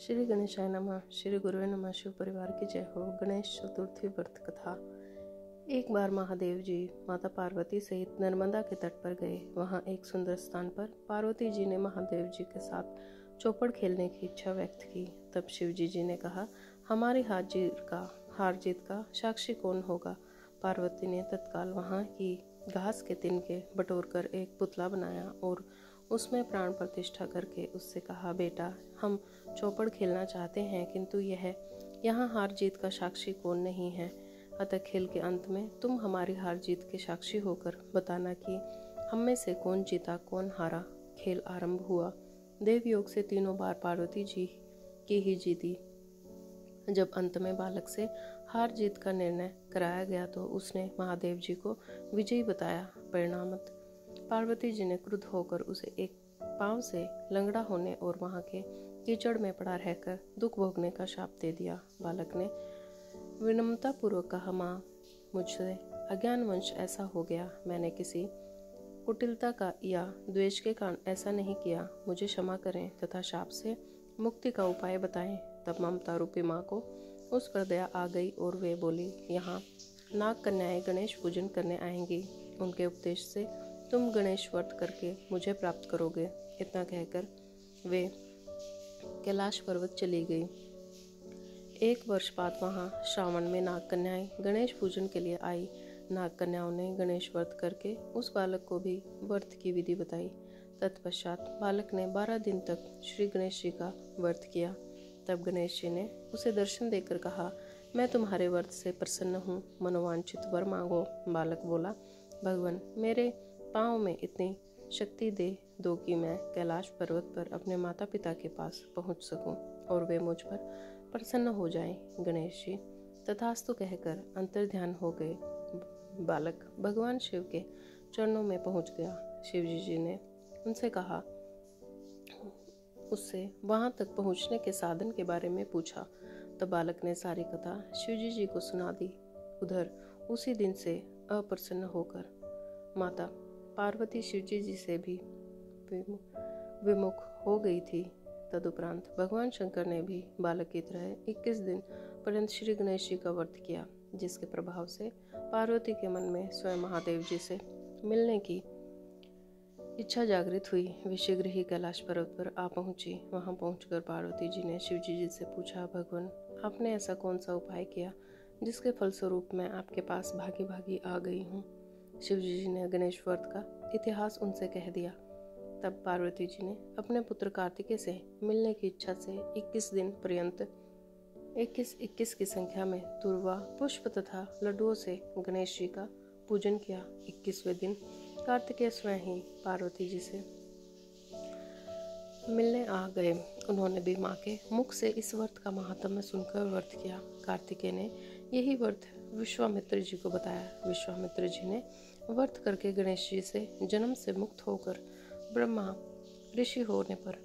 श्री गणेशाय नमः। श्री गुरुवे नमः। शिव परिवार की जय हो। गणेश चतुर्थी व्रत कथा। एक बार महादेव जी माता पार्वती सहित नर्मदा के तट पर गए। वहां एक सुंदर स्थान पर पार्वती जी ने महादेव जी के साथ चौपड़ खेलने की इच्छा व्यक्त की। तब शिव जी ने कहा, हमारी हार जीत का साक्षी कौन होगा। पार्वती ने तत्काल वहां की घास के तिनके बटोरकर एक पुतला बनाया और उसमें प्राण प्रतिष्ठा करके उससे कहा, बेटा, हम चौपड़ खेलना चाहते हैं, किंतु यहाँ हार जीत का साक्षी कौन नहीं है। अतः खेल के अंत में तुम हमारी हार जीत के साक्षी होकर बताना कि हम में से कौन जीता कौन हारा। खेल आरंभ हुआ। देव योग से तीनों बार पार्वती जी की ही जीती। जब अंत में बालक से हार जीत का निर्णय कराया गया तो उसने महादेव जी को विजयी बताया। परिणामत पार्वती जी ने क्रुद्ध होकर उसे एक पांव से लंगड़ा होने और वहां के कीचड़ में पड़ा रहकर दुख भोगने का शाप दे दिया। बालक ने विनम्रता पूर्वक कहा, माँ, मुझसे अज्ञानवश ऐसा हो गया। मैंने किसी कुटिलता का या द्वेष के कारण ऐसा नहीं किया। मुझे क्षमा करें तथा शाप से मुक्ति का उपाय बताएं। तब ममता रूपी माँ को उस पर दया आ गई और वे बोली, यहाँ नाग कन्याएं गणेश पूजन करने आएंगी। उनके उपदेश से तुम गणेश व्रत करके मुझे प्राप्त करोगे। इतना कहकर वे कैलाश पर्वत चली गई। एक वर्ष बाद वहां श्रावण में नाग कन्याएं गणेश पूजन के लिए आई। नाग कन्याओं ने गणेश व्रत करके उस बालक को भी व्रत की विधि बताई। तत्पश्चात बालक ने 12 दिन तक श्री गणेश जी का व्रत किया। तब गणेश जी ने उसे दर्शन देकर कहा, मैं तुम्हारे व्रत से प्रसन्न हूँ, मनोवांछित वर मांगो। बालक बोला, भगवान, मेरे पाँव में इतनी शक्ति दे दो कि मैं कैलाश पर्वत पर अपने माता पिता के पास पहुंच सकूं और वे मुझ पर प्रसन्न हो जाएं। गणेश जी तथास्तु कहकर अंतर्ध्यान हो गए। बालक भगवान शिव के चरणों में पहुंच गया। शिव जी ने उनसे कहा, उससे वहां तक पहुंचने के साधन के बारे में पूछा। तब बालक ने सारी कथा शिव जी को सुना दी। उधर उसी दिन से अप्रसन्न होकर माता पार्वती शिव जी से भी विमुख हो गई थी। तदुपरांत भगवान शंकर ने भी बालक की तरह 21 दिन पर्यंत श्री गणेश जी का व्रत किया, जिसके प्रभाव से पार्वती के मन में स्वयं महादेव जी से मिलने की इच्छा जागृत हुई। वे शीघ्र ही कैलाश पर्वत पर आ पहुंची। वहां पहुंचकर पार्वती जी ने शिव जी से पूछा, भगवान, आपने ऐसा कौन सा उपाय किया जिसके फलस्वरूप मैं आपके पास भागी भागी आ गई हूँ। शिव जी ने गणेश व्रत का इतिहास उनसे कह दिया। तब पार्वती जी ने अपने पुत्र कार्तिकेय से मिलने की इच्छा से 21 दिन पर्यंत 21 की संख्या में तुरवा, पुष्प तथा लड्डुओं से गणेश जी का पूजन किया। 21वें दिन कार्तिकेय स्वयं ही पार्वती जी से मिलने आ गए। उन्होंने भी माँ के मुख से इस व्रत का महात्म्य सुनकर व्रत किया। कार्तिकेय ने यही व्रत विश्वामित्र जी को बताया। विश्वामित्र जी ने व्रत करके गणेश जी से जन्म से मुक्त होकर ब्रह्मा ऋषि होने पर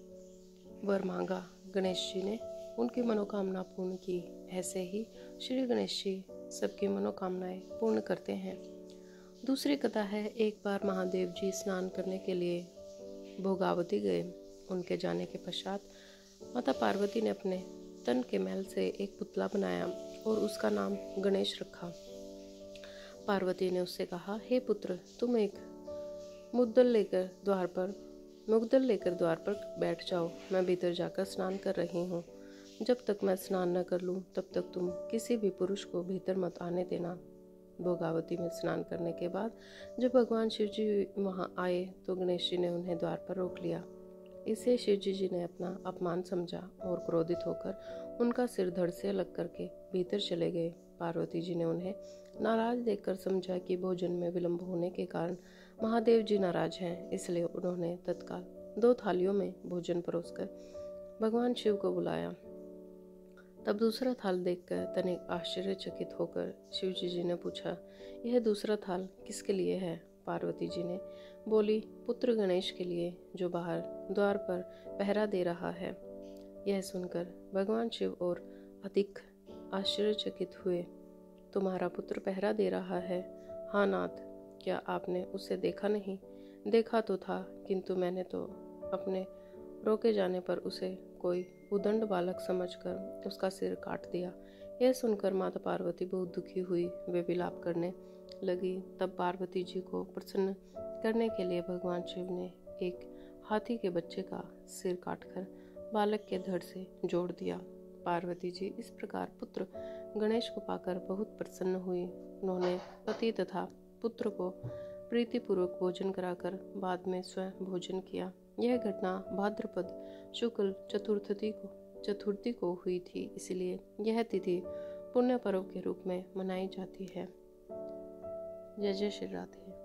वर मांगा। गणेश जी ने उनकी मनोकामना पूर्ण की। ऐसे ही श्री गणेश जी सबकी मनोकामनाएं पूर्ण करते हैं। दूसरी कथा है, एक बार महादेव जी स्नान करने के लिए भोगावती गए। उनके जाने के पश्चात माता पार्वती ने अपने तन के मैल से एक पुतला बनाया और उसका नाम गणेश रखा। पार्वती ने उससे कहा, हे पुत्र, तुम एक मुद्दल लेकर द्वार पर बैठ जाओ। मैं भीतर जाकर स्नान कर रही हूँ। जब तक मैं स्नान न कर लूँ तब तक तुम किसी भी पुरुष को भीतर मत आने देना। भोगावती में स्नान करने के बाद जब भगवान शिव जी वहाँ आए तो गणेश जी ने उन्हें द्वार पर रोक लिया। इसे शिव जी ने अपना अपमान समझा और क्रोधित होकर उनका सिर धड़ से अलग करके भीतर चले गए। पार्वती जी ने उन्हें नाराज देखकर समझा कि भोजन में विलंब होने के कारण महादेव जी नाराज हैं, इसलिए उन्होंने तत्काल 2 थालियों में भोजन परोसकर भगवान शिव को बुलाया। तब दूसरा थाल देखकर तनिक आश्चर्यचकित होकर शिव जी ने पूछा, यह दूसरा थाल किसके लिए है। पार्वती जी ने बोली, पुत्र गणेश के लिए, जो बाहर द्वार पर पहरा दे रहा है। यह सुनकर भगवान शिव और अधिक आश्चर्यचकित हुए। तुम्हारा पुत्र पहरा दे रहा है? हाँ नाथ, क्या आपने उसे देखा नहीं? देखा तो था, किंतु मैंने तो अपने रोके जाने पर उसे कोई उदंड बालक समझकर उसका सिर काट दिया। यह सुनकर माता पार्वती बहुत दुखी हुई। वे विलाप करने लगी। तब पार्वती जी को प्रसन्न करने के लिए भगवान शिव ने एक हाथी के बच्चे का सिर काटकर बालक के धड़ से जोड़ दिया। पार्वती जी इस प्रकार पुत्र गणेश को पाकर बहुत प्रसन्न हुई। उन्होंने पति तथा पुत्र को प्रीतिपूर्वक भोजन कराकर बाद में स्वयं भोजन किया। यह घटना भाद्रपद शुक्ल चतुर्थी को हुई थी, इसलिए यह तिथि पुण्य पर्व के रूप में मनाई जाती है। जय जय श्री राधे।